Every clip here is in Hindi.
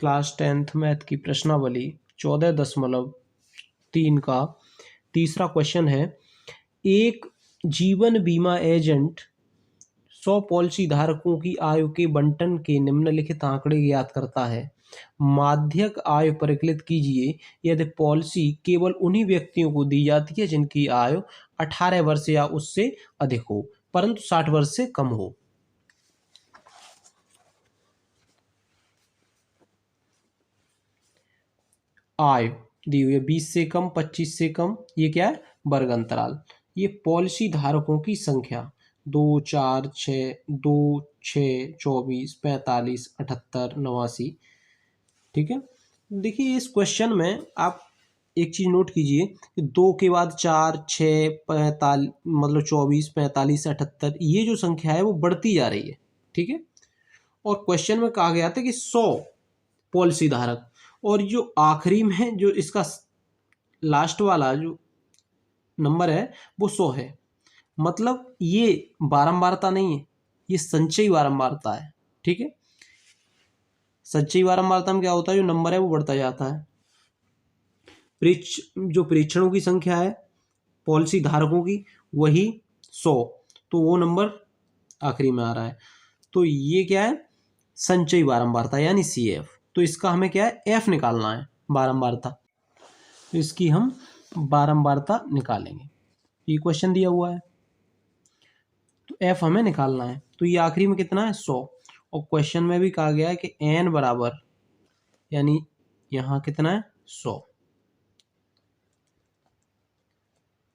क्लास 10th मैथ की प्रश्नावली 14.3 का तीसरा क्वेश्चन है। एक जीवन बीमा एजेंट 100 पॉलिसी धारकों की आयु के बंटन के निम्नलिखित आंकड़े ज्ञात करता है। माध्यक आय परिकलित कीजिए यदि पॉलिसी केवल उन्हीं व्यक्तियों को दी जाती है जिनकी आयु 18 वर्ष या उससे अधिक हो परंतु 60 वर्ष से कम हो। आय दी हुई है 20 से कम, 25 से कम, ये क्या है? वर्ग अंतराल। ये पॉलिसी धारकों की संख्या 2, 4, 6, 2, 6, 24, 45, 78, 89। ठीक है, देखिए इस क्वेश्चन में आप एक चीज नोट कीजिए कि 2 के बाद 4, 6, 45 मतलब 24, 45, 78 ये जो संख्या है वो बढ़ती जा रही है। ठीक है, और क्वेश्चन में कहा गया था कि 100 पॉलिसी धारक, और जो आखिरी में जो इसका लास्ट वाला जो नंबर है वो 100 है। मतलब ये बारंबारता नहीं है, ये संचयी बारंबारता है। ठीक है, संचयी बारंबारता में क्या होता है, जो नंबर है वो बढ़ता जाता है। जो परीक्षणों की संख्या है पॉलिसी धारकों की वही 100, तो वो नंबर आखिरी में आ रहा है। तो ये क्या है? संचयी बारंबारता यानी CF। तो इसका हमें क्या है? F निकालना है, बारंबारता। तो इसकी हम बारंबारता निकालेंगे। ये क्वेश्चन दिया हुआ है तो F हमें निकालना है। तो ये आखिरी में कितना है? 100। और क्वेश्चन में भी कहा गया है कि n बराबर, यानी यहाँ कितना है? 100।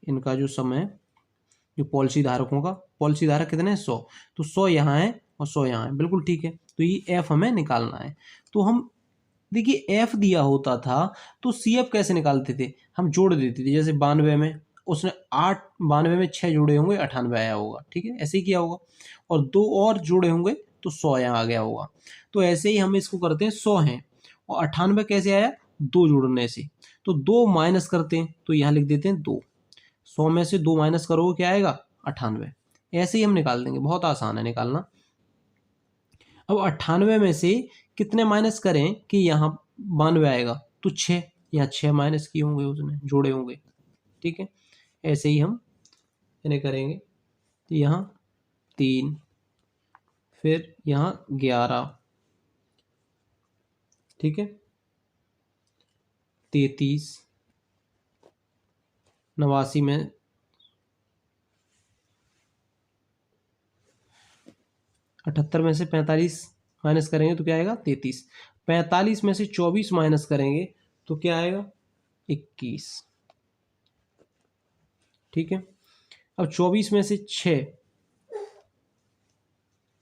इनका जो सम है, जो पॉलिसी धारकों का, पॉलिसी धारक कितने हैं? 100। तो 100 यहाँ है और 100 यहाँ है, बिल्कुल ठीक है। तो ये F हमें निकालना है। तो हम देखिए F दिया होता था तो CF कैसे निकालते थे? हम जोड़ देते थे, जैसे 92 में उसने 92 में 6 जोड़े होंगे 98 आया होगा। ठीक है, ऐसे ही किया होगा। और 2 और जोड़े होंगे तो 100 यहाँ आ गया होगा। तो ऐसे ही हम इसको करते हैं, 100 हैं और 98 कैसे आया? 2 जोड़ने से। तो 2 माइनस करते हैं तो यहाँ लिख देते हैं 2। 100 में से 2 माइनस करोगे क्या आएगा? 98। ऐसे ही हम निकाल देंगे, बहुत आसान है निकालना। अब 98 में से कितने माइनस करें कि यहाँ 92 आएगा? तो 6, यहाँ 6 माइनस किए होंगे, उसने जोड़े होंगे। ठीक है, ऐसे ही हम इन्हें करेंगे। तो यहाँ 3, फिर यहाँ 11, ठीक है, 33, 89 में 78 में से 45 माइनस करेंगे तो क्या आएगा? 33। 45 में से 24 माइनस करेंगे तो क्या आएगा? 21। ठीक है, अब 24 में से 6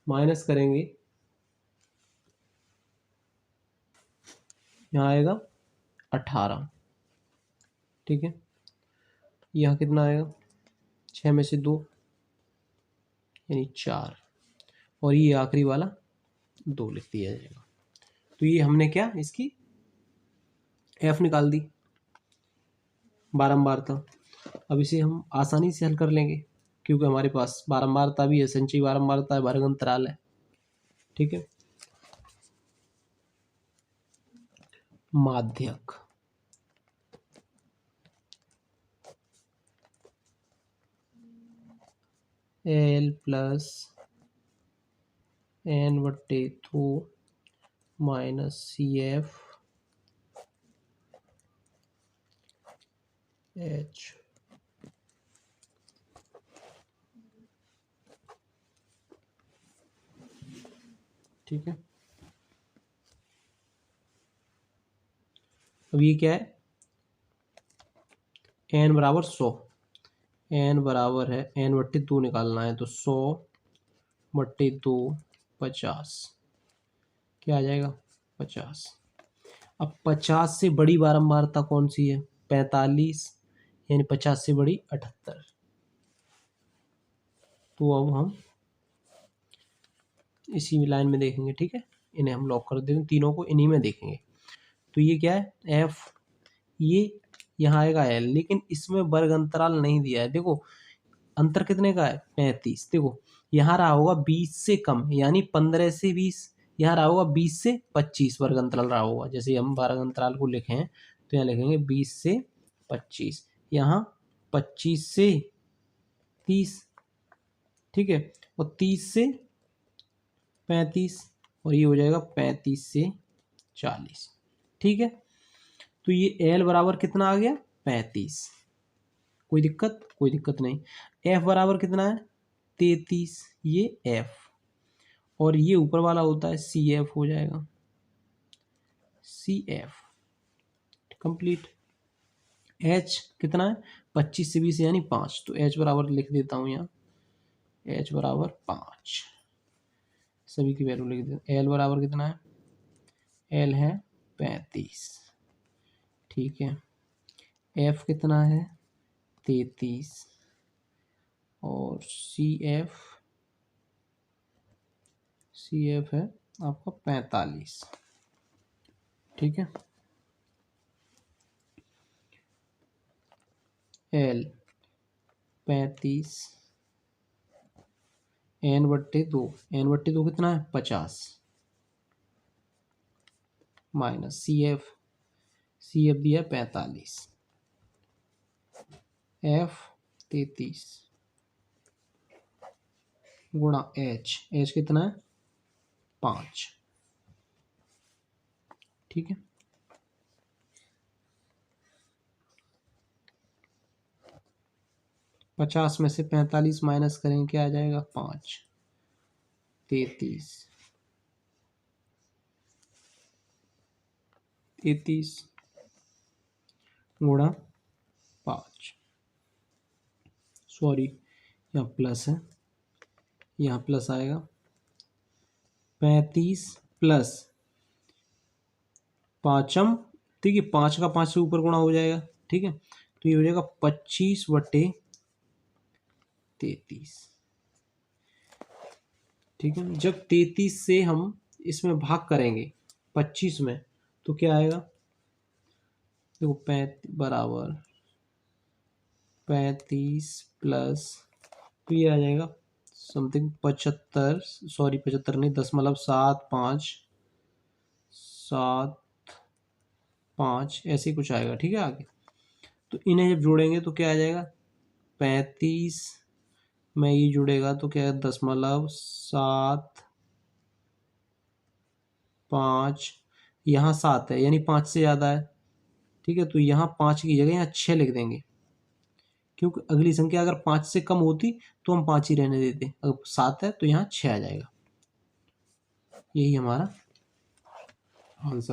माइनस करेंगे, यहाँ आएगा 18। ठीक है, यहाँ कितना आएगा? 6 में से 2 यानी 4, और ये आखिरी वाला 2 लिख दिया जाएगा। तो ये हमने क्या इसकी F निकाल दी, बारंबारता। अब इसे हम आसानी से हल कर लेंगे क्योंकि हमारे पास बारंबारता भी है, संचयी बारंबारता है, वर्ग अंतराल है। ठीक है, माध्यक L plus N/2 minus CF H। ठीक है, अब ये क्या है? n बराबर 100, n बराबर है N/2 निकालना है तो 100/2 50, क्या आ जाएगा? 50। अब 50 से बड़ी बारंबारता कौन सी है? 45, यानी 50 से बड़ी 78। तो अब हम इसी लाइन में देखेंगे। ठीक है, इन्हें हम लॉक कर देंगे, तीनों को इन्हीं में देखेंगे। तो ये क्या है? F। ये यहाँ आएगा L, लेकिन इसमें वर्ग अंतराल नहीं दिया है। देखो अंतर कितने का है? 35। देखो यहाँ रहा होगा 20 से कम, यानी 15 से 20, यहाँ रहा होगा 20 से 25 वर्ग अंतराल रहा होगा। जैसे हम वर्ग अंतराल को लिखें तो यहाँ लिखेंगे 20 से 25, यहाँ 25 से 30, ठीक है, और 30 से 35, और ये हो जाएगा 35 से 40, ठीक है। तो ये एल बराबर कितना आ गया 35। कोई दिक्कत? कोई दिक्कत नहीं। एफ बराबर कितना है 33, ये एफ, और ये ऊपर वाला होता है सी एफ हो जाएगा, सी एफ, कंप्लीट। एच कितना है 25 से 20 यानी 5, तो एच बराबर लिख देता हूँ यहाँ, एच बराबर 5, सभी की वैल्यू लिख देता हूँ। एल बराबर कितना है, एल है 35, ठीक है। एफ कितना है 33, और सी एफ है आपका 45, ठीक है। एल 35, n/2, n/2 कितना है 50, माइनस सी एफ दिया 45, एफ 33 गुणा एच कितना है 5, ठीक है। पचास में से 45 माइनस करेंगे क्या आ जाएगा 5, 33 गुणा 5, सॉरी यहाँ प्लस है, यहाँ प्लस आएगा 35 प्लस पाँचम, ठीक है, 5 का 5 से ऊपर गुणा हो जाएगा, ठीक है। तो ये हो जाएगा 25/33, ठीक है। जब 33 से हम इसमें भाग करेंगे 25 में तो क्या आएगा, देखो 35 बराबर 35 प्लस, तो ये आ जाएगा समथिंग 75, सॉरी 75 नहीं 0.75 ऐसे ही कुछ आएगा, ठीक है आगे। तो इन्हें जब जोड़ेंगे तो क्या आ जाएगा 35 में ये जुड़ेगा तो क्या है 0.75, यहाँ 7 है यानी 5 से ज़्यादा है, ठीक है। तो यहाँ 5 की जगह यहाँ 6 लिख देंगे, क्योंकि अगली संख्या अगर 5 से कम होती तो हम 5 ही रहने देते, अगर 7 है तो यहाँ 6 आ जाएगा। यही हमारा आंसर।